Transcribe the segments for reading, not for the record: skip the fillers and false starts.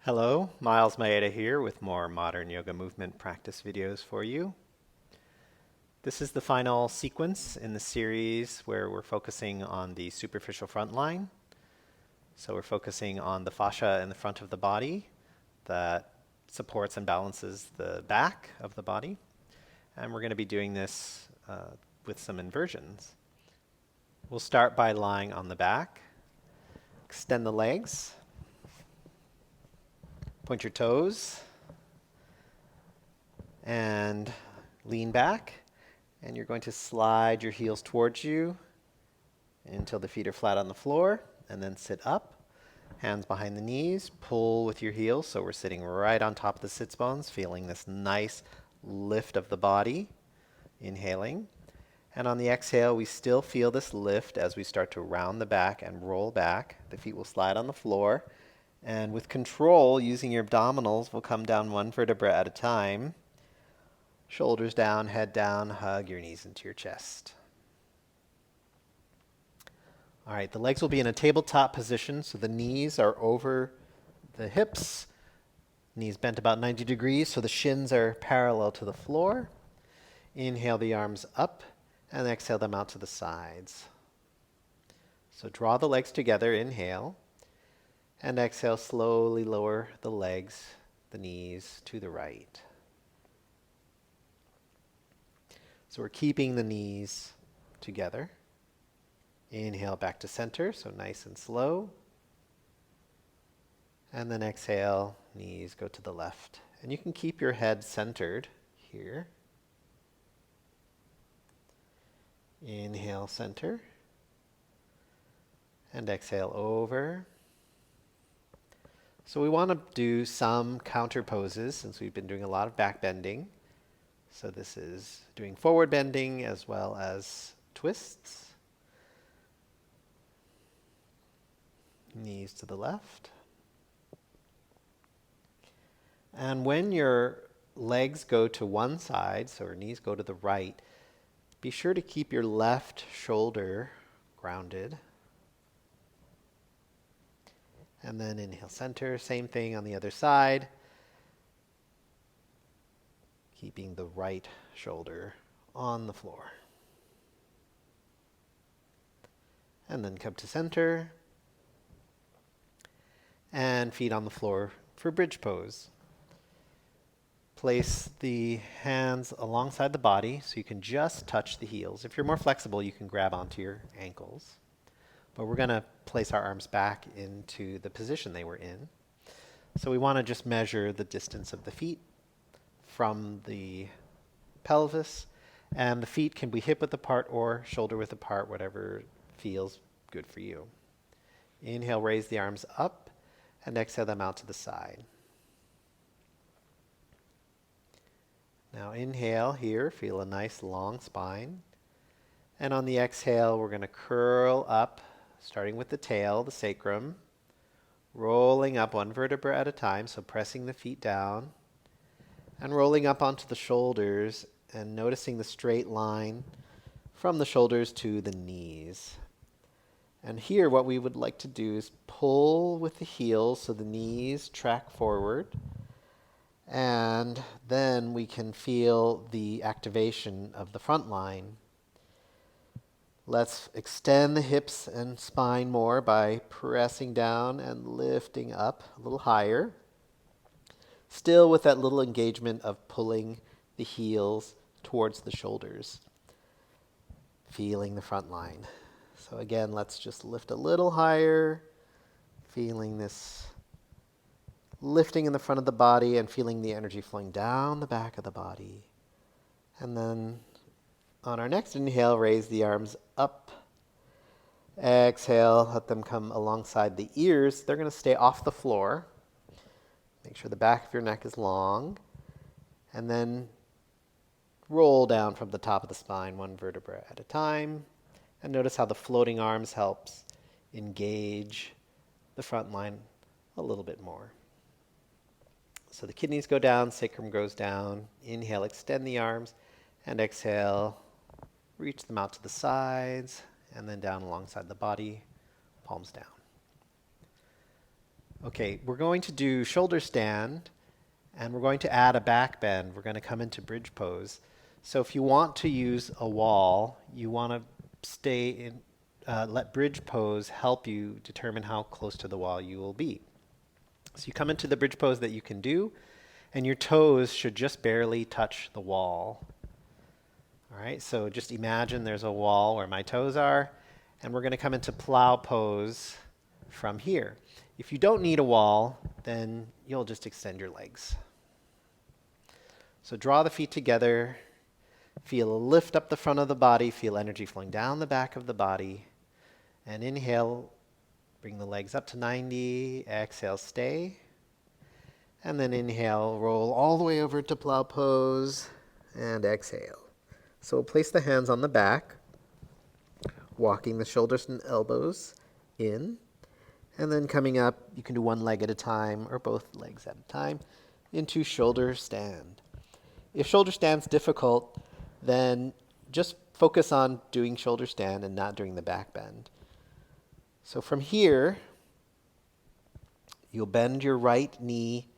Hello, Miles Maeda here with more modern yoga movement practice videos for you. This is the final sequence in the series where we're focusing on the superficial front line. So we're focusing on the fascia in the front of the body that supports and balances the back of the body. And we're going to be doing this with some inversions. We'll start by lying on the back. Extend the legs. Point your toes and lean back, and you're going to slide your heels towards you until the feet are flat on the floor, and then sit up, hands behind the knees, pull with your heels so we're sitting right on top of the sits bones, feeling this nice lift of the body, inhaling. And on the exhale, we still feel this lift as we start to round the back and roll back. The feet will slide on the floor. And with control, using your abdominals, we'll come down one vertebra at a time. Shoulders down, head down, hug your knees into your chest. All right, the legs will be in a tabletop position, so the knees are over the hips. Knees bent about 90 degrees, so the shins are parallel to the floor. Inhale the arms up, and exhale them out to the sides. So draw the legs together, inhale. And exhale, slowly lower the legs, the knees to the right. So we're keeping the knees together. Inhale back to center, so nice and slow. And then exhale, knees go to the left. And you can keep your head centered here. Inhale, center. And exhale, over. So we want to do some counter poses since we've been doing a lot of back bending. So this is doing forward bending as well as twists. Knees to the left. And when your legs go to one side, so your knees go to the right, be sure to keep your left shoulder grounded. And then inhale, center. Same thing on the other side. Keeping the right shoulder on the floor. And then come to center. And feet on the floor for bridge pose. Place the hands alongside the body so you can just touch the heels. If you're more flexible, you can grab onto your ankles. But we're going to place our arms back into the position they were in. So we want to just measure the distance of the feet from the pelvis. And the feet can be hip width apart or shoulder width apart, whatever feels good for you. Inhale, raise the arms up, and exhale them out to the side. Now inhale here, feel a nice long spine. And on the exhale, we're going to curl up, starting with the tail, the sacrum, rolling up one vertebra at a time, so pressing the feet down, and rolling up onto the shoulders and noticing the straight line from the shoulders to the knees. And here what we would like to do is pull with the heels so the knees track forward, and then we can feel the activation of the front line. Let's extend the hips and spine more by pressing down and lifting up a little higher. Still with that little engagement of pulling the heels towards the shoulders. Feeling the front line. So again, let's just lift a little higher. Feeling this lifting in the front of the body and feeling the energy flowing down the back of the body. And then on our next inhale, raise the arms up. Exhale, let them come alongside the ears. They're going to stay off the floor. Make sure the back of your neck is long. And then roll down from the top of the spine, one vertebra at a time. And notice how the floating arms helps engage the front line a little bit more. So the kidneys go down, sacrum goes down. Inhale, extend the arms. And exhale, reach them out to the sides, and then down alongside the body, palms down. Okay, we're going to do shoulder stand, and we're going to add a back bend. We're going to come into bridge pose. So if you want to use a wall, you want to stay in, let bridge pose help you determine how close to the wall you will be. So you come into the bridge pose that you can do, and your toes should just barely touch the wall. All right, so just imagine there's a wall where my toes are, and we're going to come into plow pose from here. If you don't need a wall, then you'll just extend your legs. So draw the feet together, feel a lift up the front of the body, feel energy flowing down the back of the body, and inhale, bring the legs up to 90, exhale, stay, and then inhale, roll all the way over to plow pose, and exhale. So we'll place the hands on the back, walking the shoulders and elbows in, and then coming up, you can do one leg at a time or both legs at a time, into shoulder stand. If shoulder stand's difficult, then just focus on doing shoulder stand and not doing the back bend. So from here, you'll bend your right knee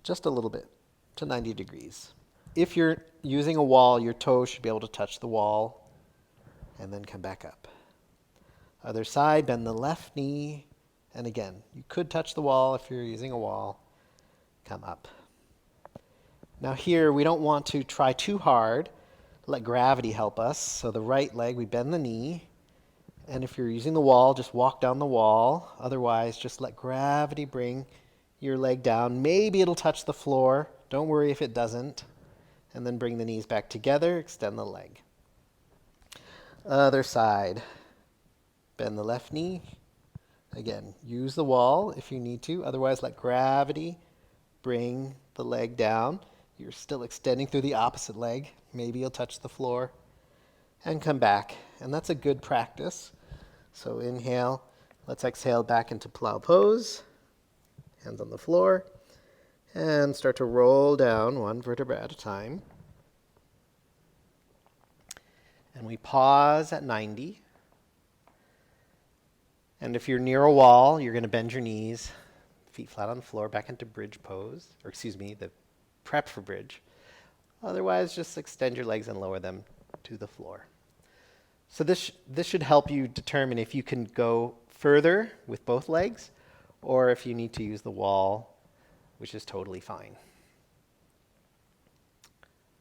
just a little bit to 90 degrees. If you're using a wall, your toes should be able to touch the wall and then come back up. Other side, bend the left knee, and again, you could touch the wall if you're using a wall. Come up. Now here, we don't want to try too hard. Let gravity help us. So the right leg, we bend the knee, and if you're using the wall, just walk down the wall. Otherwise, just let gravity bring your leg down. Maybe it'll touch the floor. Don't worry if it doesn't. And then bring the knees back together, extend the leg. Other side. Bend the left knee. Again, use the wall if you need to. Otherwise, let gravity bring the leg down. You're still extending through the opposite leg. Maybe you'll touch the floor. And come back. And that's a good practice. So inhale. Let's exhale back into plow pose. Hands on the floor. And start to roll down one vertebra at a time. And we pause at 90. And if you're near a wall, you're going to bend your knees, feet flat on the floor, back into bridge pose, or excuse me, the prep for bridge. Otherwise, just extend your legs and lower them to the floor. So this should help you determine if you can go further with both legs, or if you need to use the wall, which is totally fine.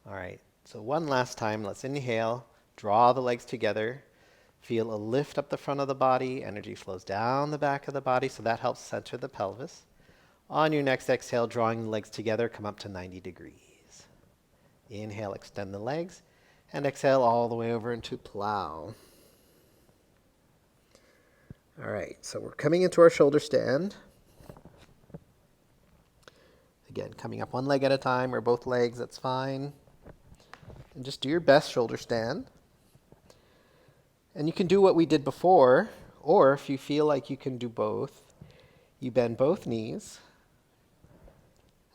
All right, so one last time, let's inhale, draw the legs together. Feel a lift up the front of the body. Energy flows down the back of the body, so that helps center the pelvis. On your next exhale, drawing the legs together, come up to 90 degrees. Inhale, extend the legs, and exhale all the way over into plow. All right, so we're coming into our shoulder stand. Again, coming up one leg at a time or both legs, that's fine. And just do your best shoulder stand. And you can do what we did before, or if you feel like you can do both, you bend both knees,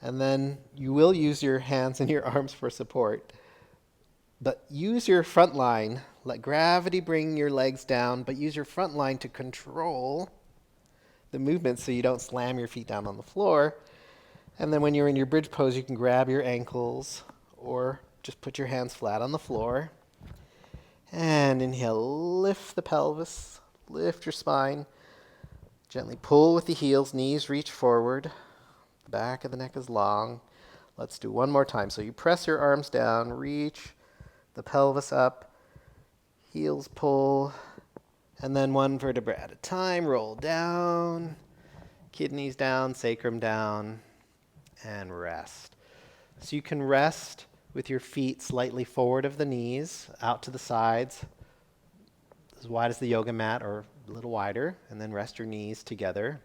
and then you will use your hands and your arms for support. But use your front line. Let gravity bring your legs down, but use your front line to control the movement so you don't slam your feet down on the floor. And then when you're in your bridge pose, you can grab your ankles or just put your hands flat on the floor. And inhale, lift the pelvis, lift your spine. Gently pull with the heels, knees reach forward. The back of the neck is long. Let's do one more time. So you press your arms down, reach the pelvis up, heels pull, and then one vertebra at a time, roll down, kidneys down, sacrum down, and rest. So you can rest with your feet slightly forward of the knees, out to the sides, as wide as the yoga mat or a little wider, and then rest your knees together.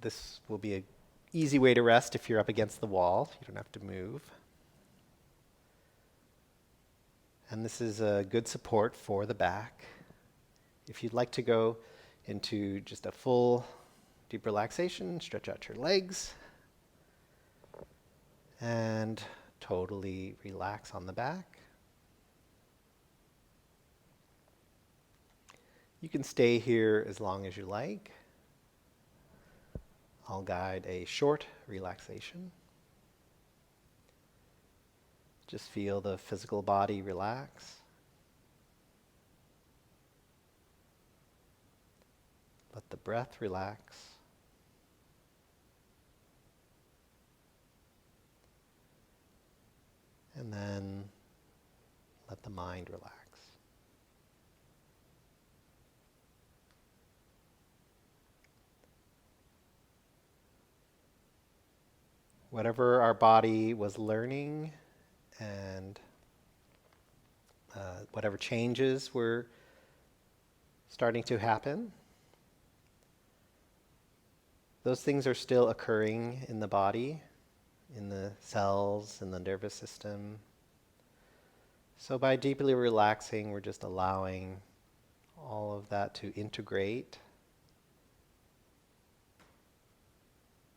This will be an easy way to rest if you're up against the wall. You don't have to move. And this is a good support for the back. If you'd like to go into just a full deep relaxation, stretch out your legs and totally relax on the back. You can stay here as long as you like. I'll guide a short relaxation. Just feel the physical body relax. Let the breath relax. And then let the mind relax. Whatever our body was learning and whatever changes were starting to happen, those things are still occurring in the body, in the cells, in the nervous system. So by deeply relaxing, we're just allowing all of that to integrate.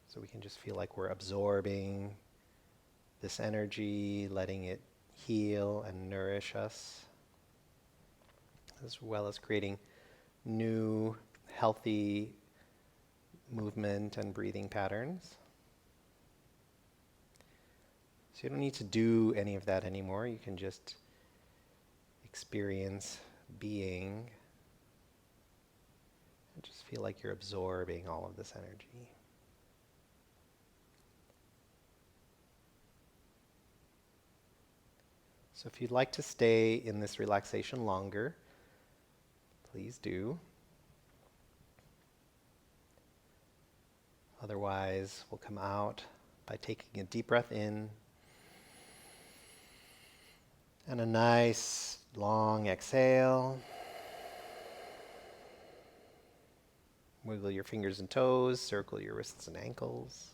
So we can just feel like we're absorbing this energy, letting it heal and nourish us, as well as creating new, healthy movement and breathing patterns. So you don't need to do any of that anymore. You can just experience being and just feel like you're absorbing all of this energy. So if you'd like to stay in this relaxation longer, please do. Otherwise, we'll come out by taking a deep breath in and a nice long exhale. Wiggle your fingers and toes, circle your wrists and ankles.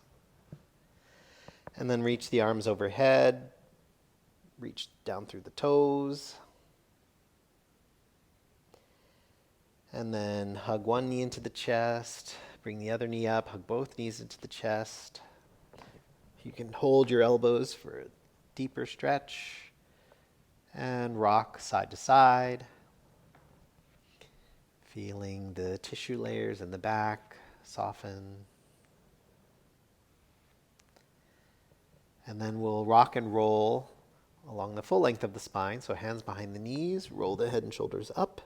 And then reach the arms overhead. Reach down through the toes. And then hug one knee into the chest. Bring the other knee up. Hug both knees into the chest. You can hold your elbows for a deeper stretch. And rock side to side. Feeling the tissue layers in the back soften. And then we'll rock and roll along the full length of the spine. So hands behind the knees, roll the head and shoulders up.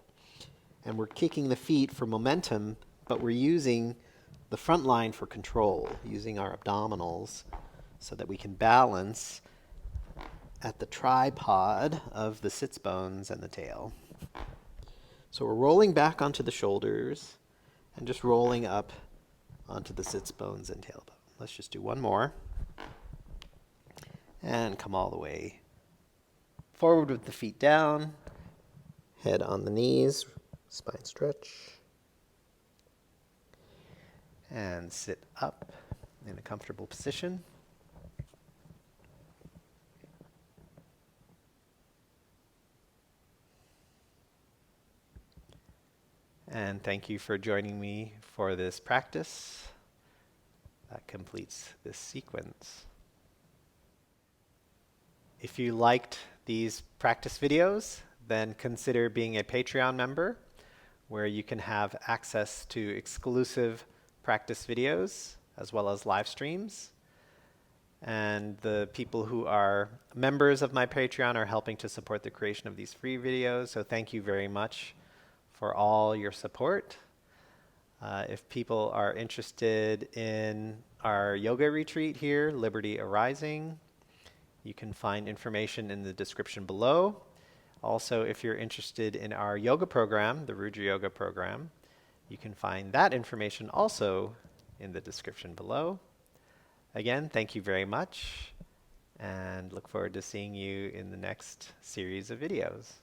And we're kicking the feet for momentum, but we're using the front line for control, using our abdominals so that we can balance at the tripod of the sits bones and the tail. So we're rolling back onto the shoulders and just rolling up onto the sits bones and tailbone. Let's just do one more. And come all the way forward with the feet down, head on the knees, spine stretch. And sit up in a comfortable position. And thank you for joining me for this practice. That completes this sequence. If you liked these practice videos, then consider being a Patreon member, where you can have access to exclusive practice videos as well as live streams. And the people who are members of my Patreon are helping to support the creation of these free videos. So thank you very much for all your support. If people are interested in our yoga retreat here, Liberty Arising, you can find information in the description below. Also, if you're interested in our yoga program, the Rudra Yoga program, you can find that information also in the description below. Again, thank you very much, and look forward to seeing you in the next series of videos.